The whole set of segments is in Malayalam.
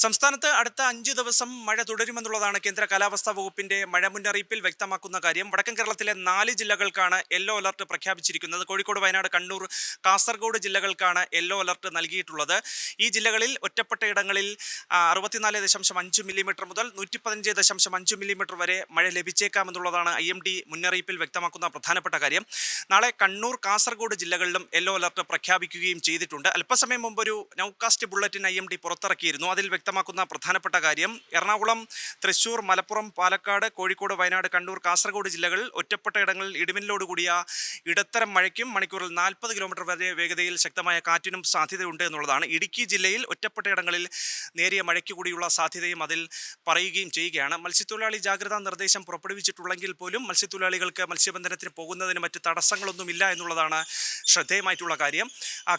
സംസ്ഥാനത്ത് അടുത്ത 5 ദിവസം മഴ തുടരുമെന്നുള്ളതാണ് കേന്ദ്ര കാലാവസ്ഥാ വകുപ്പിന്റെ മഴ മുന്നറിയിപ്പിൽ വ്യക്തമാക്കുന്ന കാര്യം. വടക്കൻ കേരളത്തിലെ 4 ജില്ലകൾക്കാണ് യെല്ലോ അലർട്ട് പ്രഖ്യാപിച്ചിരിക്കുന്നത്. കോഴിക്കോട്, വയനാട്, കണ്ണൂർ, കാസർഗോഡ് ജില്ലകൾക്കാണ് യെല്ലോ അലർട്ട് നൽകിയിട്ടുള്ളത്. ഈ ജില്ലകളിൽ ഒറ്റപ്പെട്ട ഇടങ്ങളിൽ 64.5 മില്ലിമീറ്റർ മുതൽ 115.5 മില്ലിമീറ്റർ വരെ മഴ ലഭിച്ചേക്കാമെന്നുള്ളതാണ് IMD മുന്നറിയിപ്പിൽ വ്യക്തമാക്കുന്ന പ്രധാനപ്പെട്ട കാര്യം. നാളെ കണ്ണൂർ, കാസർഗോഡ് ജില്ലകളിലും യെല്ലോ അലർട്ട് പ്രഖ്യാപിക്കുകയും ചെയ്തിട്ടുണ്ട്. അല്പസമയം മുമ്പ് ഒരു നൗകാസ്റ്റ് ബുള്ളറ്റിൻ IMD പുറത്തിറക്കിയിരുന്നു. അതിൽ വ്യക്തമാക്കുന്ന പ്രധാനപ്പെട്ട കാര്യം, എറണാകുളം, തൃശൂർ, മലപ്പുറം, പാലക്കാട്, കോഴിക്കോട്, വയനാട്, കണ്ണൂർ, കാസർഗോഡ് ജില്ലകളിൽ ഒറ്റപ്പെട്ട ഇടങ്ങളിൽ ഇടിമിന്നലോടുകൂടിയ ഇടത്തരം മഴയ്ക്കും മണിക്കൂറിൽ 40 കിലോമീറ്റർ വരെ വേഗതയിൽ ശക്തമായ കാറ്റിനും സാധ്യതയുണ്ട് എന്നുള്ളതാണ്. ഇടുക്കി ജില്ലയിൽ ഒറ്റപ്പെട്ട ഇടങ്ങളിൽ നേരിയ മഴയ്ക്ക് കൂടിയുള്ള സാധ്യതയും അതിൽ പറയുകയും ചെയ്യുകയാണ്. മത്സ്യത്തൊഴിലാളി ജാഗ്രതാ നിർദ്ദേശം പുറപ്പെടുവിച്ചിട്ടുള്ളെങ്കിൽ പോലും മത്സ്യത്തൊഴിലാളികൾക്ക് മത്സ്യബന്ധനത്തിന് പോകുന്നതിന് മറ്റ് തടസ്സങ്ങളൊന്നുമില്ല എന്നുള്ളതാണ് ശ്രദ്ധേയമായിട്ടുള്ള കാര്യം.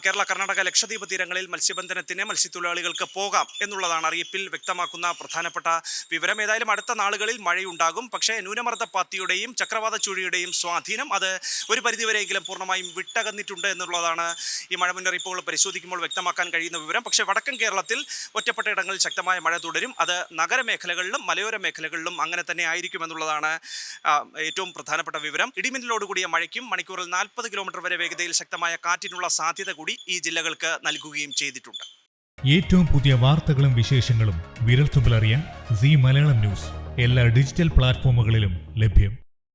കേരള, കർണാടക, ലക്ഷദ്വീപ് തീരങ്ങളിൽ മത്സ്യബന്ധനത്തിന് മത്സ്യത്തൊഴിലാളികൾക്ക് പോകാം എന്നുള്ളതാണ് അറിയിപ്പിൽ വ്യക്തമാക്കുന്ന പ്രധാനപ്പെട്ട വിവരം. ഏതായാലും അടുത്ത നാളുകളിൽ മഴയുണ്ടാകും. പക്ഷേ ന്യൂനമർദ്ദ പാത്തിയുടെയും ചക്രവാത ചുഴിയുടെയും സ്വാധീനം അത് ഒരു പരിധിവരെയെങ്കിലും പൂർണ്ണമായും വിട്ടകന്നിട്ടുണ്ട് എന്നുള്ളതാണ് ഈ മഴ മുന്നറിയിപ്പുകൾ പരിശോധിക്കുമ്പോൾ വ്യക്തമാക്കാൻ കഴിയുന്ന വിവരം. പക്ഷേ വടക്കൻ കേരളത്തിൽ ഒറ്റപ്പെട്ട ഇടങ്ങളിൽ ശക്തമായ മഴ തുടരും. അത് നഗരമേഖലകളിലും മലയോര മേഖലകളിലും അങ്ങനെ തന്നെ ആയിരിക്കും എന്നുള്ളതാണ് ഏറ്റവും പ്രധാനപ്പെട്ട വിവരം. ഇടിമിന്നലോടുകൂടിയ മഴയ്ക്കും മണിക്കൂറിൽ 40 കിലോമീറ്റർ വരെ വേഗതയിൽ ശക്തമായ കാറ്റിനുള്ള സാധ്യത കൂടി ഈ ജില്ലകൾക്ക് നൽകുകയും ചെയ്തിട്ടുണ്ട്. ഏറ്റവും പുതിയ വാർത്തകളും വിശേഷങ്ങളും വിരൽത്തുമ്പിലറിയാൻ സീ മലയാളം ന്യൂസ് എല്ലാ ഡിജിറ്റൽ പ്ലാറ്റ്ഫോമുകളിലും ലഭ്യം.